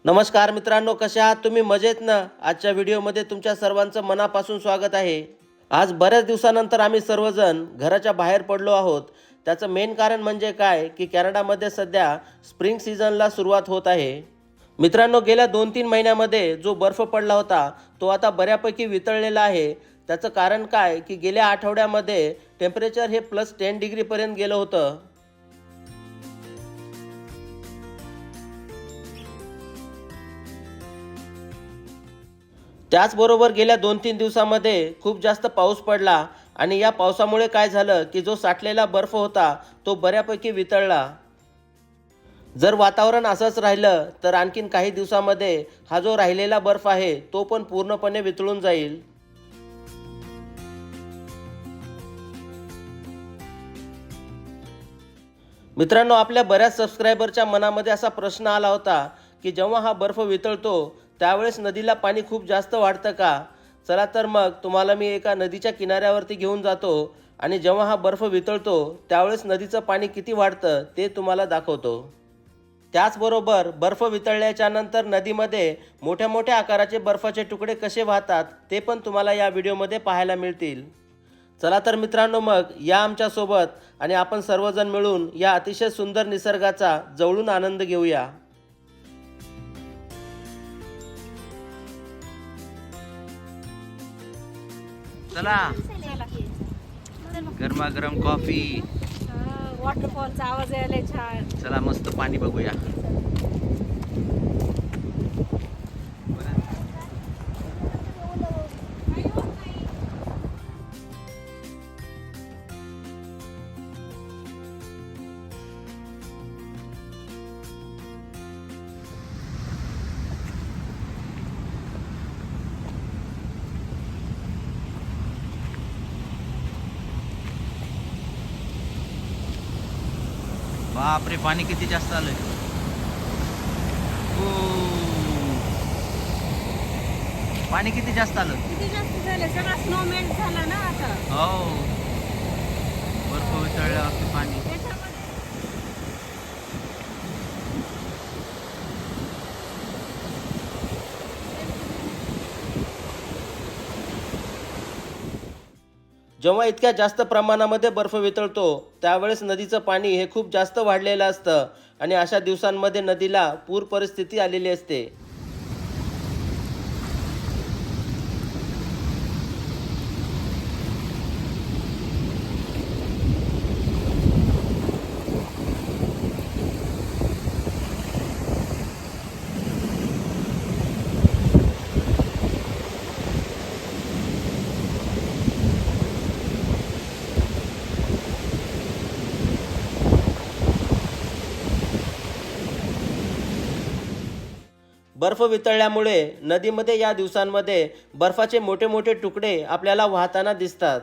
नमस्कार मित्रांनो, कसे आहात तुम्ही? मजेत ना? आजच्या व्हिडिओमध्ये तुमच्या सर्वांचं मनापासून स्वागत आहे. आज बऱ्याच दिवसानंतर आम्ही सर्वजण घराच्या बाहेर पडलो आहोत. त्याचं मेन कारण म्हणजे काय की कॅनडामध्ये सध्या स्प्रिंग सीझनला सुरुवात होत आहे. मित्रांनो, गेल्या 2-3 महिन्यामध्ये जो बर्फ पडला होता तो आता बऱ्यापैकी वितळलेला आहे. त्याचं कारण काय की गेल्या आठवड्यामध्ये टेम्परेचर हे +10 डिग्रीपर्यंत गेलं होतं. त्याचबरोबर गेल्या 2-3 दिवसामध्ये खूप जास्त पाऊस पडला आणि या पावसामुळे काय झालं की जो साठलेला बर्फ होता तो बऱ्यापैकी वितळला. जर वातावरण असंच राहिलं तर आणखीन काही दिवसामध्ये हा जो राहिलेला बर्फ आहे तो पण पूर्णपणे वितळून जाईल. मित्रांनो, आपल्या बऱ्याच सबस्क्रायबरच्या मनामध्ये असा प्रश्न आला होता की जेव्हा हा बर्फ वितळतो त्यावेळेस नदीला पाणी खूप जास्त वाढतं का? चला तर मग तुम्हाला मी एका नदीच्या किनाऱ्यावरती घेऊन जातो आणि जेव्हा हा बर्फ वितळतो त्यावेळेस नदीचं पाणी किती वाढतं ते तुम्हाला दाखवतो. त्याचबरोबर बर्फ वितळल्याच्या नंतर नदीमध्ये मोठ्या मोठ्या आकाराचे बर्फाचे तुकडे कसे वाहतात ते पण तुम्हाला या व्हिडिओमध्ये पाहायला मिळतील. चला तर मित्रांनो, मग या आमच्यासोबत आणि आपण सर्वजण मिळून या अतिशय सुंदर निसर्गाचा जवळून आनंद घेऊया. चला, गरमागरम कॉफी, वॉटरफॉलचा आवाज यायला छान. चला मस्त पाणी बघूया. बापरे, पाणी किती जास्त आलंय. पाणी किती जास्त आलं. किती जास्त झालं, सगळा स्नो मेल्ट झाला ना आता. हो, बर्फ वितळल्यावरती पाणी. जेव्हा इतक्या जास्त प्रमाणामध्ये बर्फ वितळतो त्यावेळेस नदीचं पाणी हे खूप जास्त वाढलेलं असतं आणि अशा दिवसांमध्ये नदीला पूर परिस्थिती आलेली असते. बर्फ वितळल्यामुळे नदीमध्ये या दिवसांमध्ये बर्फाचे मोठे मोठे तुकडे आपल्याला वाहताना दिसतात.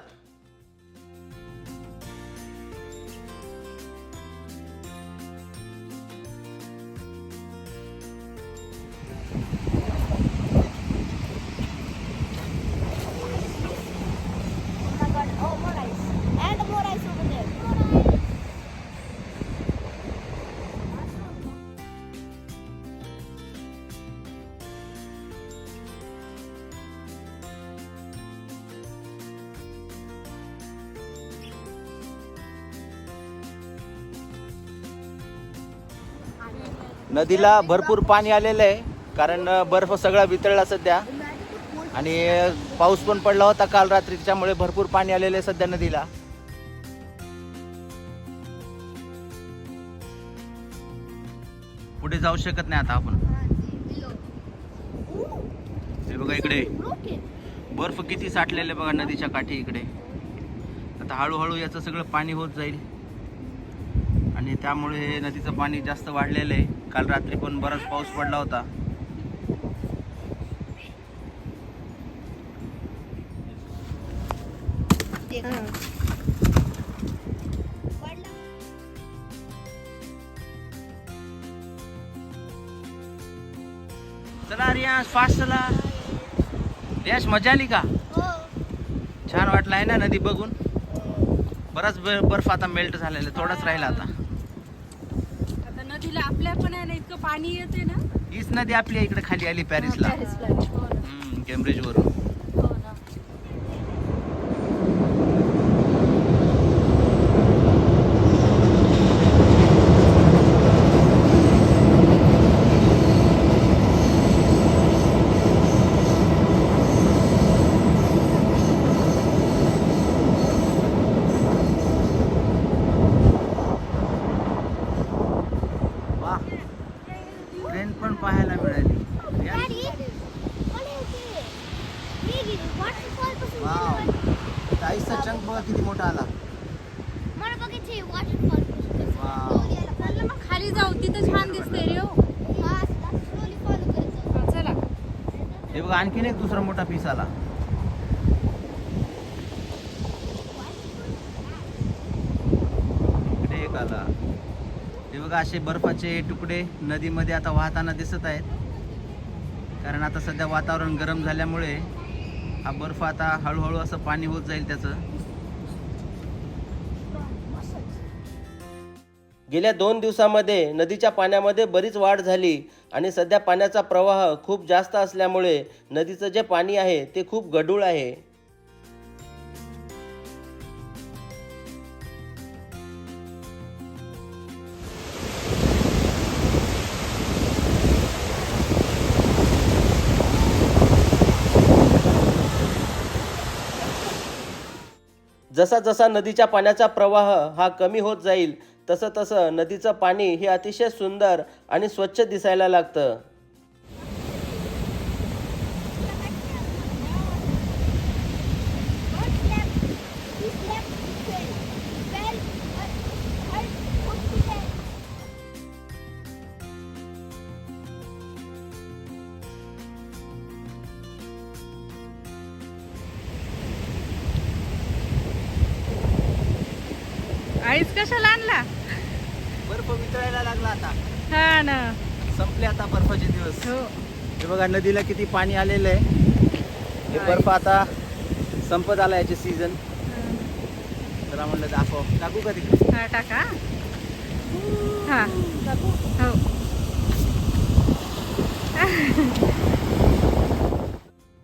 नदीला भरपूर पाणी आलेलं आहे कारण बर्फ सगळा वितळला सध्या आणि पाऊस पण पडला होता काल रात्री, त्याच्यामुळे भरपूर पाणी आलेलं आहे सध्या नदीला. पुढे जाऊ शकत नाही आता आपण. हे बघा इकडे बर्फ किती साठलेले बघा नदीच्या काठी इकडे. आता हळूहळू याचं सगळं पाणी होत जाईल आणि त्यामुळे नदीचं पाणी जास्त वाढलेलं आहे. काल रात्री पण बराच पाऊस पडला होता. चला रियास, फास्ट चला. रियास, मजा आली का? छान वाटलं आहे ना नदी बघून? बराच बर्फ आता मेल्ट झालेला, थोडाच राहिला आता. नदीला आपल्या पण आहे ना इतकं पाणी येते ना. हीच नदी आपल्या इकडे खाली आली पॅरिसला. पॅरिसला. हो ना. केम्ब्रिज वरून. हो ना. वा, ट्रेन पण पाहायला मिळाली. या. वाव, आईचा चंक बघा किती मोठा आला. वाव. चला मग खाली जाऊ, तिथं छान दिसतंय रे हो. चला. हे बघा आणखीन एक दुसरा मोठा पीस आला. इकडे एक आला. हे बघा असे बर्फाचे तुकडे नदीमध्ये आता वाहताना दिसत आहेत. कारण आता सध्या वातावरण गरम झाल्यामुळे हा बर्फ आता हळूहळू असं पाणी होत जाईल त्याचं. गेल्या 2 दिवसामध्ये नदीच्या पाण्यामध्ये बरीच वाढ झाली आणि सध्या पाण्याचा प्रवाह खूप जास्त असल्यामुळे नदीचं जे पाणी आहे ते खूप गढूळ आहे. जसा जसा नदीच्या पाण्याचा प्रवाह हा कमी होत जाईल तसं तसं नदीचं पाणी हे अतिशय सुंदर आणि स्वच्छ दिसायला लागतं. आईस कशाला आणला? बर्फ वितळायला लागला आता. हा ना. संपले आता बर्फाचे दिवस. हो. हे बघा नदीला किती पाणी आलेलं आहे. हे बर्फ आता संपत आला याचे सीझन. चला म्हणलं दाखव. टाकू का तिकडे? हा टाका. हा हो.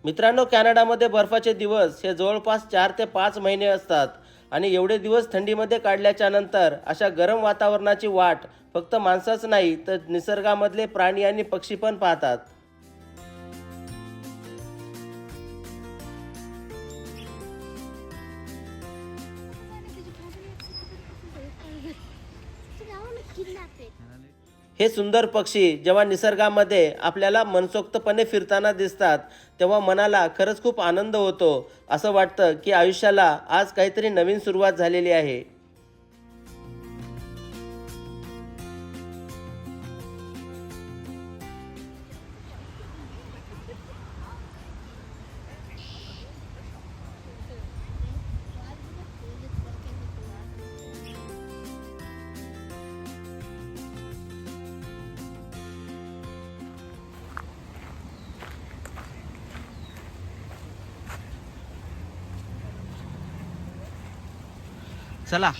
मित्रांनो, कॅनडामध्ये बर्फाचे दिवस हे जवळपास 4 ते 5 महिने असतात आणि एवढे दिवस थंडीमध्ये काढल्याच्या नंतर अशा गरम वातावरणाची वाट फक्त माणसाच नाही तर निसर्गामधले प्राणी आणि पक्षी पण पाहतात. हे सुंदर पक्षी जेव्हा निसर्गामध्ये आपल्याला मनसोक्तपणे फिरताना दिसतात तेव्हा मनाला खरंच खूप आनंद होतो. असं वाटतं की आयुष्याला आज काहीतरी नवीन सुरुवात झालेली आहे. चला.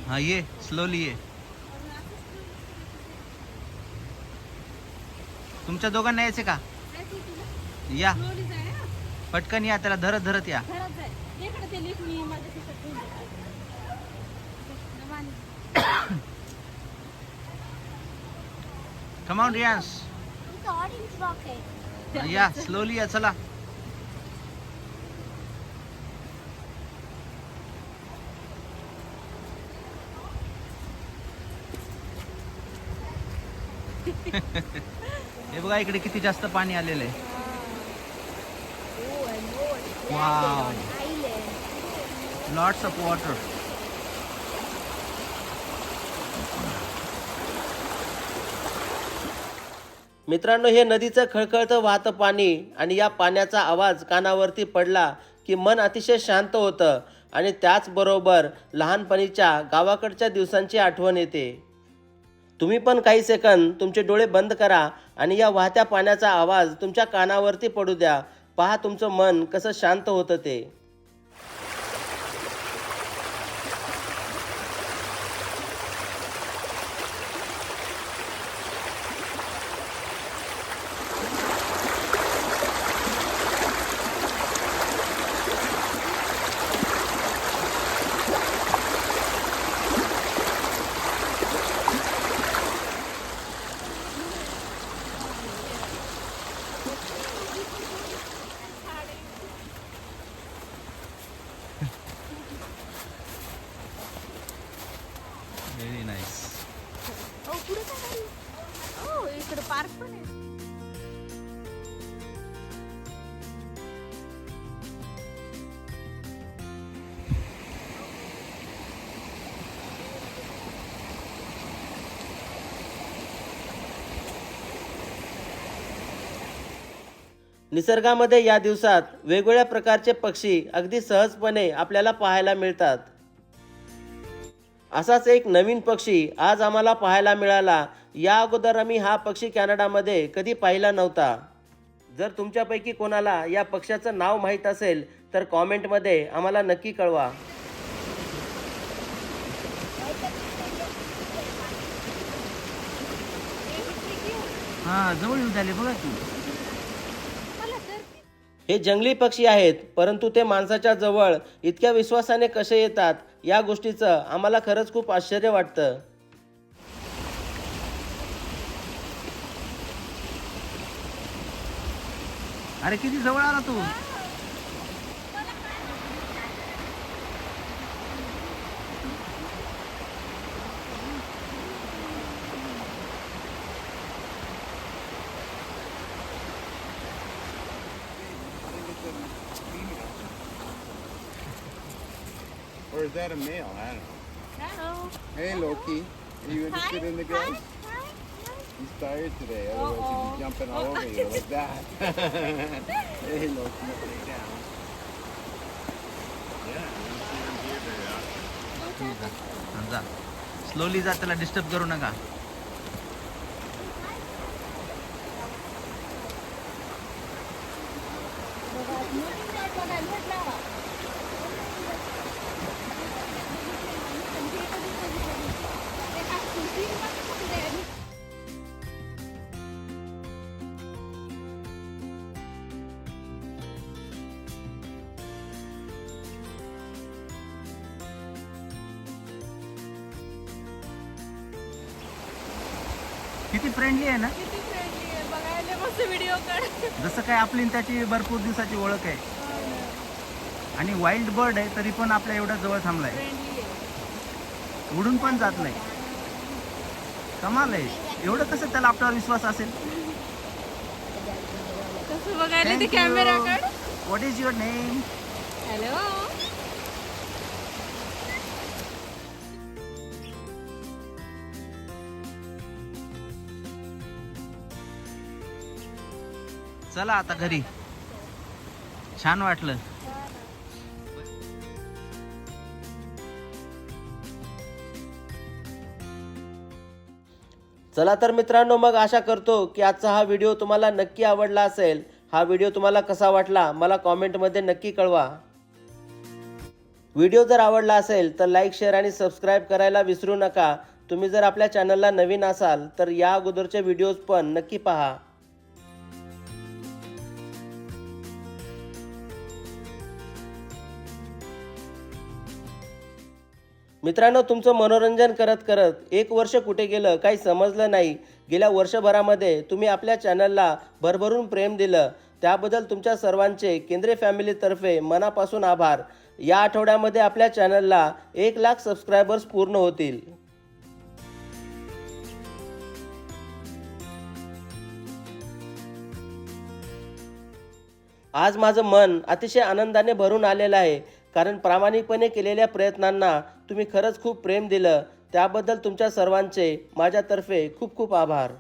हाँ ये स्लोली ये. तुमच्या दोघांना यायचे का? या पटकन या. त्याला धरत धरत या. Come on Riyansh. या स्लोली या. चला. हे बघा इकडे किती जास्त पाणी आलेलं आहे. Wow, lots of water. मित्रांनो, हे नदीचं खळखळतं वाहतं पाणी आणि या पाण्याचा आवाज कानावरती पडला की मन अतिशय शांत होतं आणि त्याचबरोबर लहानपणीच्या गावाकडच्या दिवसांची आठवण येते. तुम्ही पण काही सेकंद तुमचे डोळे बंद करा आणि या वाहत्या पाण्याचा आवाज तुमच्या कानावरती पडू द्या. पहा तुमचं मन कसं शांत होतं ते. Very nice. इकडे पार्क पण आहे. निसर्गामध्ये या दिवसात वेगवेगळ्या प्रकारचे पक्षी अगदी सहजपणे आपल्याला पाहायला मिळतात. असाच एक नवीन पक्षी आज आम्हाला पाहायला मिळाला. या अगोदर आम्ही हा पक्षी कॅनडामध्ये कधी पाहिला नव्हता. जर तुमच्यापैकी कोणाला या पक्ष्याचं नाव माहीत असेल तर कॉमेंटमध्ये आम्हाला नक्की कळवा. हा, जवळ येऊ झाले बघा तू. हे जंगली पक्षी आहेत, परंतु ते माणसाच्या जवळ इतक्या विश्वासाने कसे येतात या गोष्टीचं आम्हाला खरंच खूप आश्चर्य वाटतं. अरे किती जवळ आला तू. Or is that a male? I don't know. Hello. Hey, Loki. Are you interested in the girls? He's tired today. Otherwise, he'd be jumping all over you like that. Hey, Loki. Lay down. Yeah, I don't see them here very often. जा, slowly जा, त्याला disturb करू नका. किती friendly आहे ना. किती friendly आहे बघायला. मस्त व्हिडिओ काढ. जसं काय आपली आणि त्याची भरपूर दिवसाची ओळख आहे. आणि वाईल्ड बर्ड आहे तरी पण आपल्या एवढ्या जवळ थांबलाय. फ्रेंडली आहे. उडून पण जात नाही. कमाल आहे. एवढं कसं त्याला आपल्यावर विश्वास असेल. कसं बघायला ते कॅमेराकडे. What is your name. Hello. चला आता घरी. छान वाटलं. चला तर मित्रांनो, मग आशा करतो की आजचा हा व्हिडिओ तुम्हाला नक्की आवडला असेल. हा व्हिडिओ तुम्हाला कसा वाटला मला कॉमेंटमध्ये नक्की कळवा. व्हिडिओ जर आवडला असेल तर लाईक, शेअर आणि सबस्क्राईब करायला विसरू नका. तुम्ही जर आपल्या चॅनलला नवीन असाल तर या अगोदरचे व्हिडिओज पण नक्की पहा. मित्रांनो, तुमचं मनोरंजन करत करत 1 वर्ष कुठे गेलं काही समजलं नाही. गेल्या वर्षभरामध्ये तुम्ही आपल्या चॅनलला भरभरून प्रेम दिलं, त्याबद्दल तुमच्या सर्वांचे केंद्रे फॅमिलीतर्फे मनापासून आभार. या आठवड्यामध्ये आपल्या चॅनलला 1 लाख सबस्क्रायबर्स पूर्ण होतील. आज माझं मन अतिशय आनंदाने भरून आलेलं आहे, कारण प्रामाणिकपणे केलेल्या प्रयत्नांना तुम्ही खरंच खूप प्रेम दिलं. त्याबद्दल तुमच्या सर्वांचे माझ्यातर्फे खूप खूप आभार.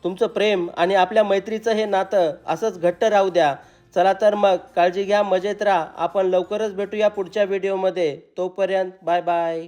तुमचं प्रेम आणि आपल्या मैत्रीचं हे नातं असंच घट्ट राहू द्या. चला तर मग काळजी घ्या, मजेत राहा. आपण लवकरच भेटूया पुढच्या व्हिडिओमध्ये. तोपर्यंत बाय बाय.